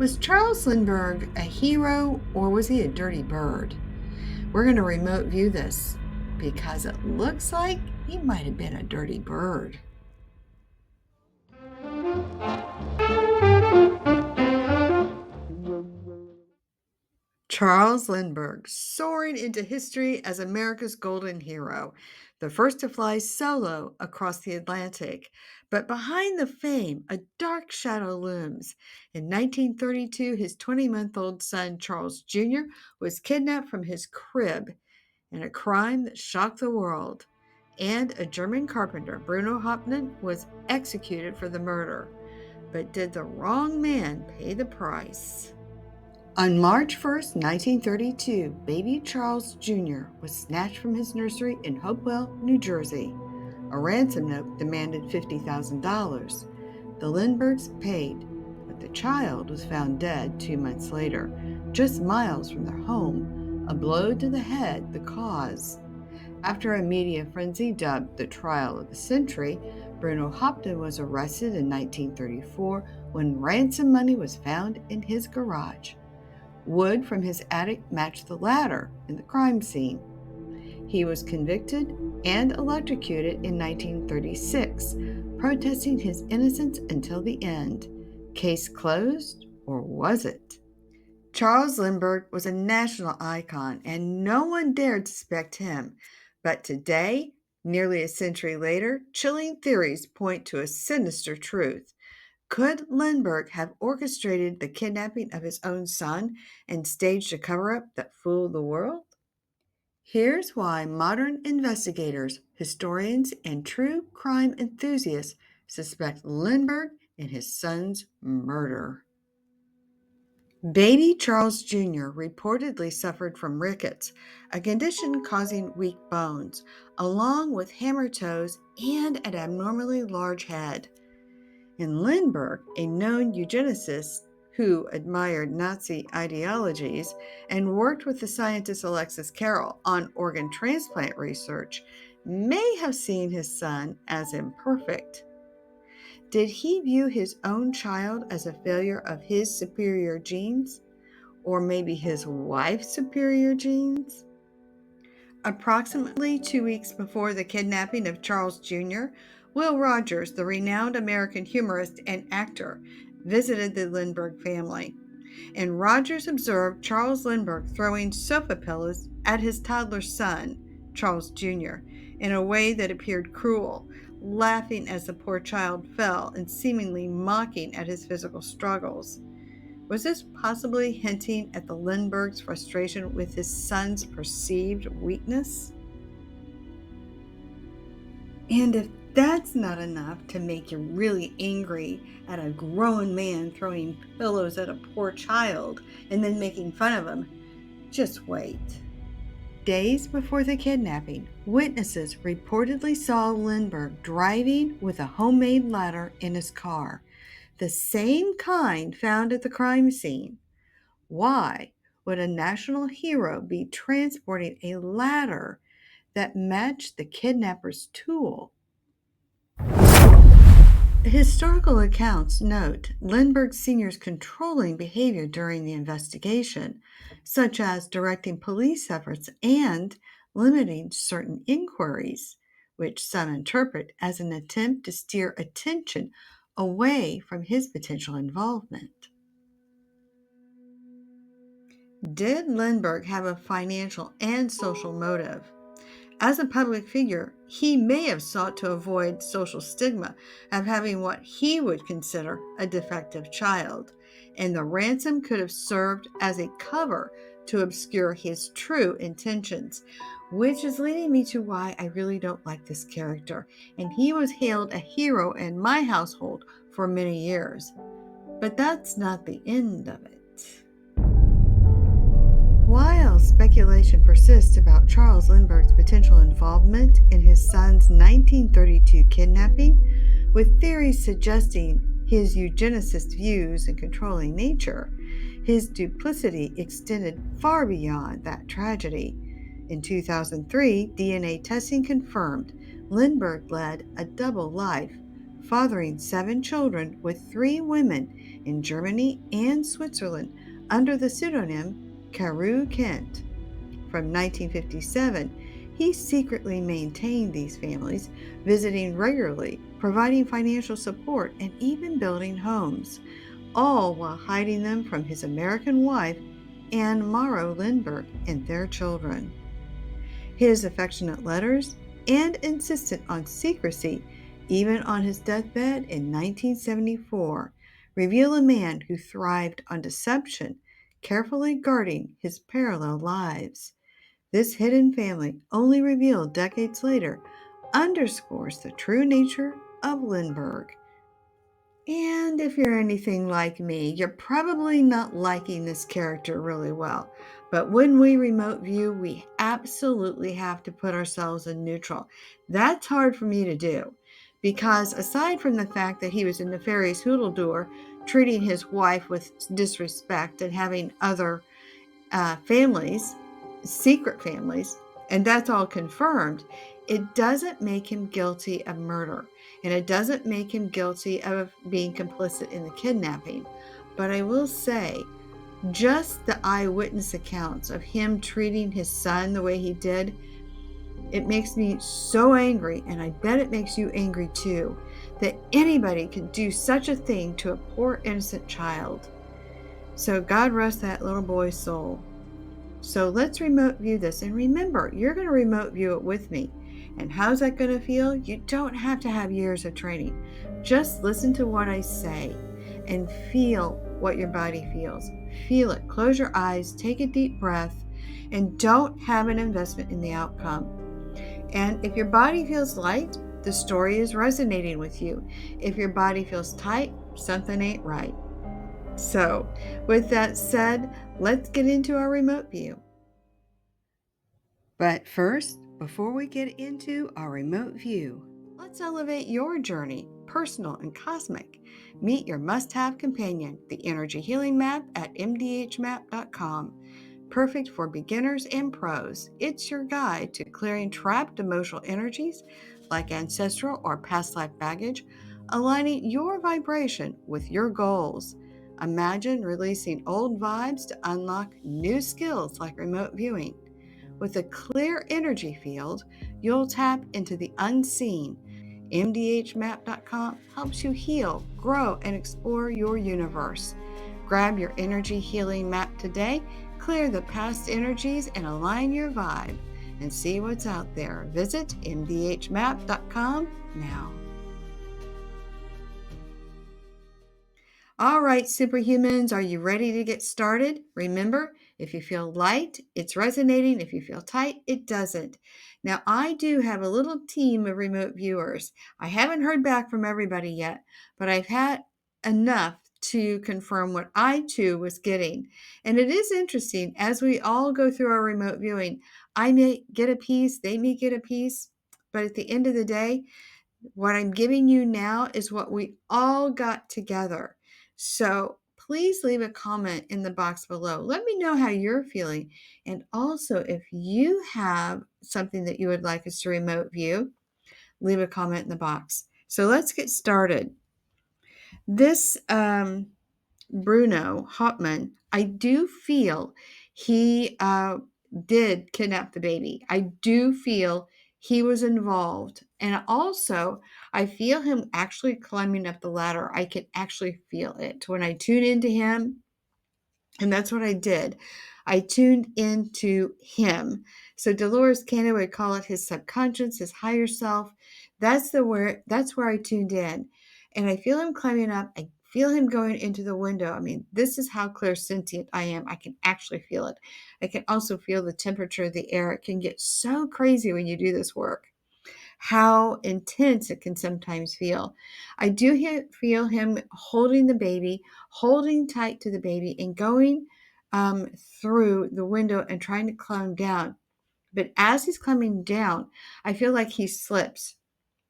Was Charles Lindbergh a hero or was he a dirty bird? We're going to remote view this because it looks like he might have been a dirty bird. Charles Lindbergh soared into history as America's golden hero, the first to fly solo across the Atlantic. But behind the fame, a dark shadow looms. In 1932, his 20-month-old son, Charles Jr., was kidnapped from his crib in a crime that shocked the world. And a German carpenter, Bruno Hauptmann, was executed for the murder. But did the wrong man pay the price? On March 1st, 1932, baby Charles Jr. was snatched from his nursery in Hopewell, New Jersey. A ransom note demanded $50,000. The Lindberghs paid, but the child was found dead 2 months later, just miles from their home, a blow to the head the cause. After a media frenzy dubbed the trial of the century, Bruno Hauptmann was arrested in 1934 when ransom money was found in his garage. Wood from his attic matched the ladder in the crime scene. He was convicted and electrocuted in 1936, protesting his innocence until the end. Case closed, or was it? Charles Lindbergh was a national icon, and no one dared suspect him. But today, nearly a century later, chilling theories point to a sinister truth. Could Lindbergh have orchestrated the kidnapping of his own son and staged a cover-up that fooled the world? Here's why modern investigators, historians, and true crime enthusiasts suspect Lindbergh in his son's murder. Baby Charles Jr. reportedly suffered from rickets, a condition causing weak bones, along with hammer toes and an abnormally large head. And Lindbergh, a known eugenicist who admired Nazi ideologies and worked with the scientist Alexis Carrel on organ transplant research, may have seen his son as imperfect. Did he view his own child as a failure of his superior genes? Or maybe his wife's superior genes? Approximately 2 weeks before the kidnapping of Charles Jr., Will Rogers, the renowned American humorist and actor, visited the Lindbergh family. And Rogers observed Charles Lindbergh throwing sofa pillows at his toddler son, Charles Jr., in a way that appeared cruel, laughing as the poor child fell and seemingly mocking at his physical struggles. Was this possibly hinting at the Lindbergh's frustration with his son's perceived weakness? And if that's not enough to make you really angry at a grown man throwing pillows at a poor child and then making fun of him, just wait. Days before the kidnapping, witnesses reportedly saw Lindbergh driving with a homemade ladder in his car, the same kind found at the crime scene. Why would a national hero be transporting a ladder that matched the kidnapper's tool? Historical accounts note Lindbergh Sr.'s controlling behavior during the investigation, such as directing police efforts and limiting certain inquiries, which some interpret as an attempt to steer attention away from his potential involvement. Did Lindbergh have a financial and social motive? As a public figure, he may have sought to avoid social stigma of having what he would consider a defective child, and the ransom could have served as a cover to obscure his true intentions, which is leading me to why I really don't like this character, and he was hailed a hero in my household for many years. But that's not the end of it. While speculation persists about Charles Lindbergh's potential involvement in his son's 1932 kidnapping, with theories suggesting his eugenicist views and controlling nature, his duplicity extended far beyond that tragedy. In 2003, DNA testing confirmed Lindbergh led a double life, fathering 7 children with 3 women in Germany and Switzerland under the pseudonym Carew Kent. From 1957, he secretly maintained these families, visiting regularly, providing financial support, and even building homes, all while hiding them from his American wife, Anne Morrow Lindbergh, and their children. His affectionate letters and insistent on secrecy, even on his deathbed in 1974, reveal a man who thrived on deception, carefully guarding his parallel lives. This hidden family, only revealed decades later, underscores the true nature of Lindbergh. And if you're anything like me, you're probably not liking this character really well. But when we remote view, we absolutely have to put ourselves in neutral. That's hard for me to do because aside from the fact that he was a nefarious hoodledoer, treating his wife with disrespect and having other families, secret families, and that's all confirmed, it doesn't make him guilty of murder. And it doesn't make him guilty of being complicit in the kidnapping. But I will say, just the eyewitness accounts of him treating his son the way he did, it makes me so angry, and I bet it makes you angry too, that anybody could do such a thing to a poor innocent child. So God rest that little boy's soul. So let's remote view this. And remember, you're going to remote view it with me. And how's that going to feel? You don't have to have years of training. Just listen to what I say and feel what your body feels. Feel it. Close your eyes, take a deep breath, and don't have an investment in the outcome. And if your body feels light, the story is resonating with you. If your body feels tight, something ain't right. So, with that said, let's get into our remote view. But first, before we get into our remote view, let's elevate your journey, personal and cosmic. Meet your must-have companion, the Energy Healing Map at mdhmap.com. Perfect for beginners and pros, it's your guide to clearing trapped emotional energies like ancestral or past life baggage, aligning your vibration with your goals. Imagine releasing old vibes to unlock new skills like remote viewing. With a clear energy field, you'll tap into the unseen. MDHmap.com helps you heal, grow, and explore your universe. Grab your energy healing map today, clear the past energies, and align your vibe. And see what's out there. Visit MDHmap.com now. All right, superhumans, are you ready to get started? Remember, if you feel light, it's resonating. If you feel tight, it doesn't. Now, I do have a little team of remote viewers. I haven't heard back from everybody yet, but I've had enough to confirm what I too was getting. And it is interesting, as we all go through our remote viewing, I may get a piece, they may get a piece, but at the end of the day, what I'm giving you now is what we all got together. So please leave a comment in the box below. Let me know how you're feeling. And also, if you have something that you would like us to remote view, leave a comment in the box. So let's get started. This Bruno Hauptmann, I do feel he did kidnap the baby. I do feel he was involved. And also, I feel him actually climbing up the ladder. I can actually feel it when I tune into him. And that's what I did. I tuned into him. So Dolores Cannon would call it his subconscious, his higher self. That's where I tuned in. And I feel him climbing up. I feel him going into the window. I mean, this is how clairsentient I am. I can actually feel it. I can also feel the temperature of the air. It can get so crazy when you do this work, how intense it can sometimes feel. I do feel him holding the baby, holding tight to the baby, and going through the window and trying to climb down. But as he's climbing down, I feel like he slips.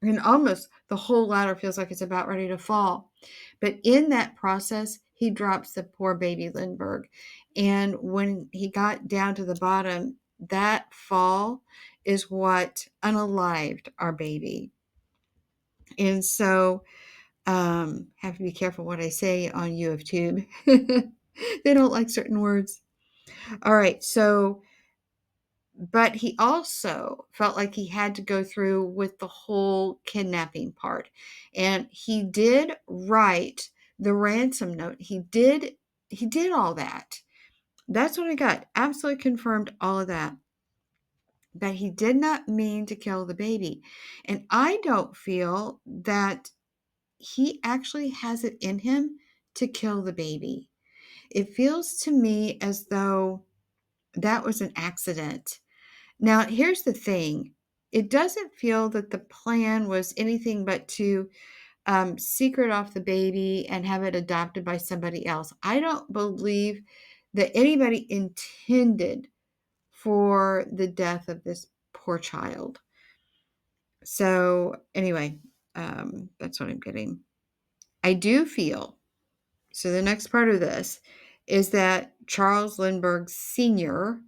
And almost the whole ladder feels like it's about ready to fall. But in that process, he drops the poor baby Lindbergh. And when he got down to the bottom, that fall is what unalived our baby. And so, have to be careful what I say on U of Tube. They don't like certain words. All right. So, but he also felt like he had to go through with the whole kidnapping part. And he did write the ransom note. He did all that. That's what I got. Absolutely confirmed all of that. But he did not mean to kill the baby. And I don't feel that he actually has it in him to kill the baby. It feels to me as though that was an accident. Now, here's the thing. It doesn't feel that the plan was anything but to secret off the baby and have it adopted by somebody else. I don't believe that anybody intended for the death of this poor child. So, anyway, that's what I'm getting. I do feel, so the next part of this is that Charles Lindbergh Sr.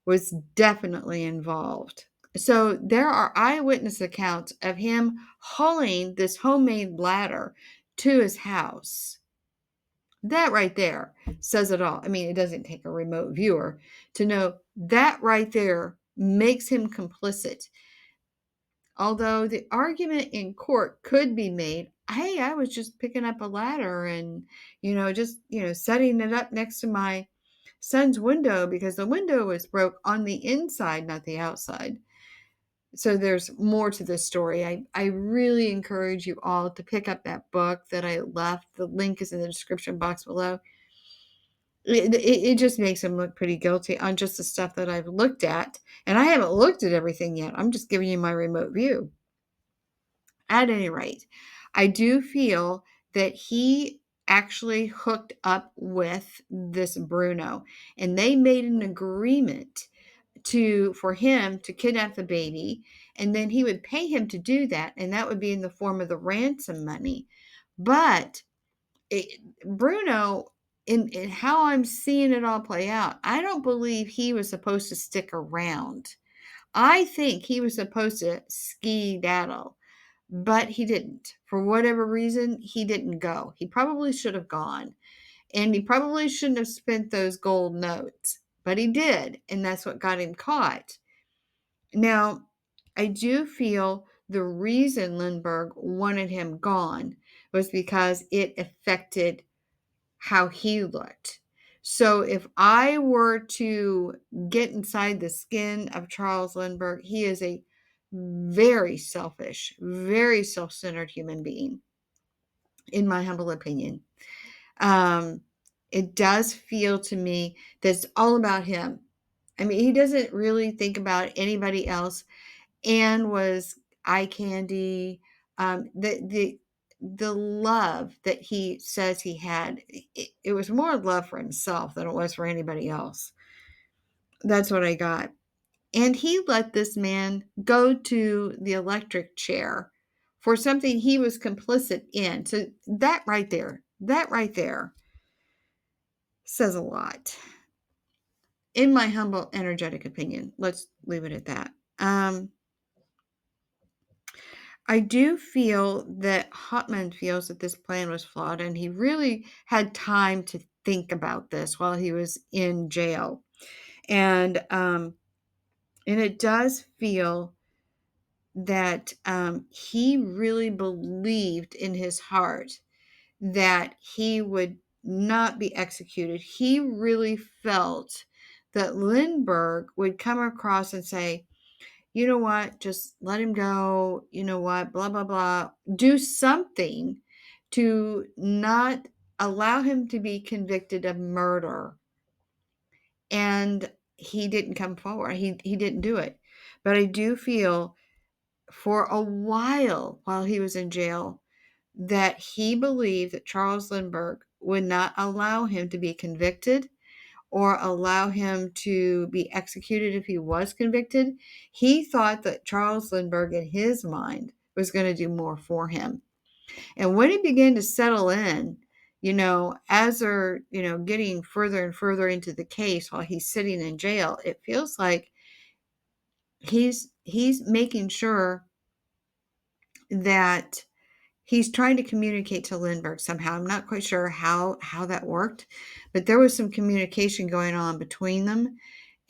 was definitely involved. So there are eyewitness accounts of him hauling this homemade ladder to his house. That right there says it all. I mean, it doesn't take a remote viewer to know that right there makes him complicit. Although the argument in court could be made, hey, I was just picking up a ladder and, setting it up next to my son's window because the window was broke on the inside, not the outside. So there's more to this story. I really encourage you all to pick up that book that I left. The link is in the description box below. It just makes him look pretty guilty on just the stuff that I've looked at. And I haven't looked at everything yet. I'm just giving you my remote view. At any rate, I do feel that he actually hooked up with this Bruno, and they made an agreement for him to kidnap the baby, and then he would pay him to do that, and that would be in the form of the ransom money. But Bruno, in how I'm seeing it all play out, I don't believe he was supposed to stick around. I think he was supposed to skedaddle, but he didn't. For whatever reason, he didn't go. He probably should have gone. And he probably shouldn't have spent those gold notes, but he did. And that's what got him caught. Now, I do feel the reason Lindbergh wanted him gone was because it affected how he looked. So if I were to get inside the skin of Charles Lindbergh, he is a very selfish, very self-centered human being, in my humble opinion. It does feel to me that it's all about him. I mean, he doesn't really think about anybody else. Anne was eye candy. The love that he says he had, it was more love for himself than it was for anybody else. That's what I got. And he let this man go to the electric chair for something he was complicit in. So that right there says a lot. In my humble, energetic opinion, let's leave it at that. I do feel that Hauptmann feels that this plan was flawed, and he really had time to think about this while he was in jail. And it does feel that he really believed in his heart that he would not be executed. He really felt that Lindbergh would come across and say, you know what, just let him go, you know what, blah, blah, blah. Do something to not allow him to be convicted of murder. And he didn't come forward. He didn't do it. But I do feel for a while he was in jail that he believed that Charles Lindbergh would not allow him to be convicted or allow him to be executed if he was convicted. He thought that Charles Lindbergh, in his mind, was going to do more for him. And when it began to settle in, as they're, getting further and further into the case while he's sitting in jail, it feels like he's making sure that He's trying to communicate to Lindbergh somehow. I'm not quite sure how that worked, but there was some communication going on between them.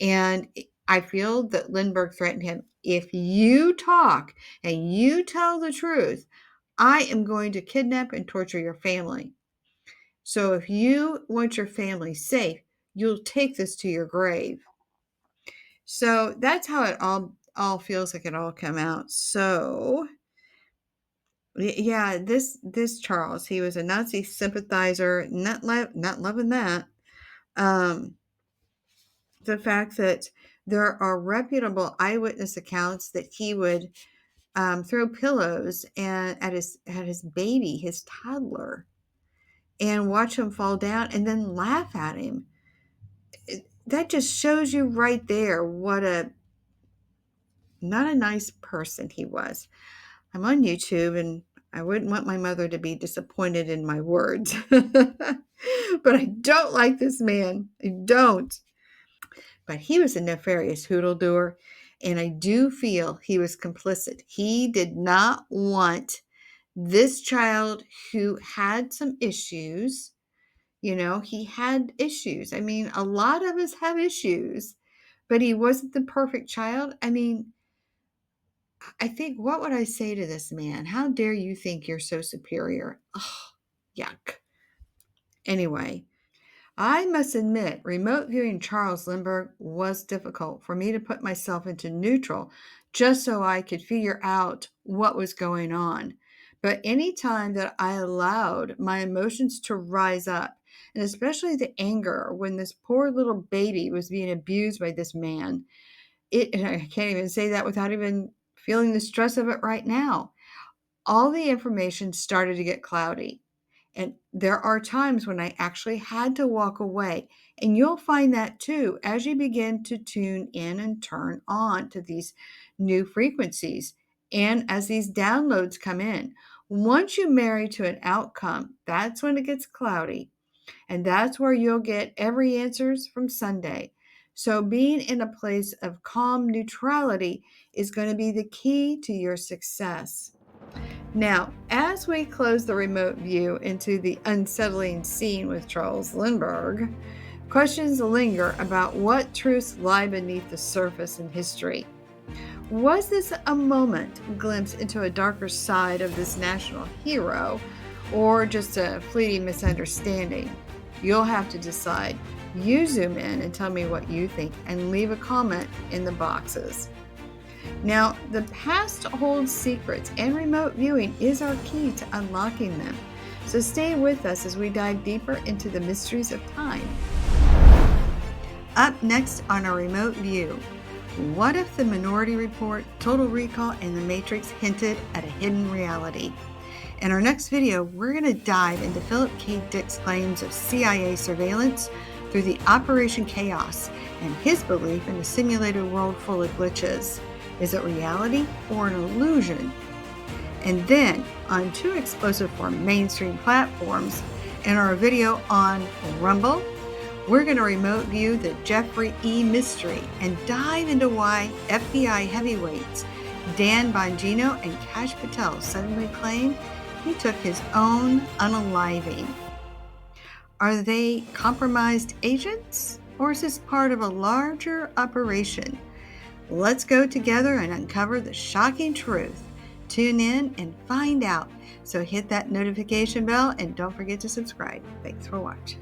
And I feel that Lindbergh threatened him, if you talk and you tell the truth, I am going to kidnap and torture your family. So if you want your family safe, you'll take this to your grave. So that's how it all feels like it all come out. So yeah, this Charles, he was a Nazi sympathizer, not loving that. Um, the fact that there are reputable eyewitness accounts that he would throw pillows and at his baby, his toddler, and watch him fall down and then laugh at him. That just shows you right there what a not a nice person he was. I'm on YouTube and I wouldn't want my mother to be disappointed in my words. But I don't like this man. I don't. But he was a nefarious hoodle doer, and I do feel he was complicit. He did not want this child who had some issues. He had issues. I mean, a lot of us have issues, but he wasn't the perfect child. I mean, I think, what would I say to this man? How dare you think you're so superior? Oh, yuck. Anyway, I must admit, remote viewing Charles Lindbergh was difficult for me to put myself into neutral just so I could figure out what was going on. But anytime that I allowed my emotions to rise up, and especially the anger when this poor little baby was being abused by this man, and I can't even say that without even feeling the stress of it right now. All the information started to get cloudy. And there are times when I actually had to walk away. And you'll find that too as you begin to tune in and turn on to these new frequencies. And as these downloads come in, once you marry to an outcome, that's when it gets cloudy. And that's where you'll get every answers from Sunday. So being in a place of calm neutrality is going to be the key to your success. Now, as we close the remote view into the unsettling scene with Charles Lindbergh, questions linger about what truths lie beneath the surface in history. Was this a moment glimpse into a darker side of this national hero, or just a fleeting misunderstanding? You'll have to decide. You zoom in and tell me what you think, and leave a comment in the boxes. Now, the past holds secrets, and remote viewing is our key to unlocking them. So stay with us as we dive deeper into the mysteries of time. Up next on our remote view, what if the Minority Report, Total Recall, and The Matrix hinted at a hidden reality? In our next video, we're going to dive into Philip K. Dick's claims of CIA surveillance through the Operation Chaos and his belief in a simulated world full of glitches. Is it reality or an illusion? And then, on too explosive for mainstream platforms, in our video on Rumble, we're going to remote view the Jeffrey E. mystery and dive into why FBI heavyweights Dan Bongino and Kash Patel suddenly claimed he took his own unaliving. Are they compromised agents, or is this part of a larger operation? Let's go together and uncover the shocking truth. Tune in and find out. So hit that notification bell and don't forget to subscribe. Thanks for watching.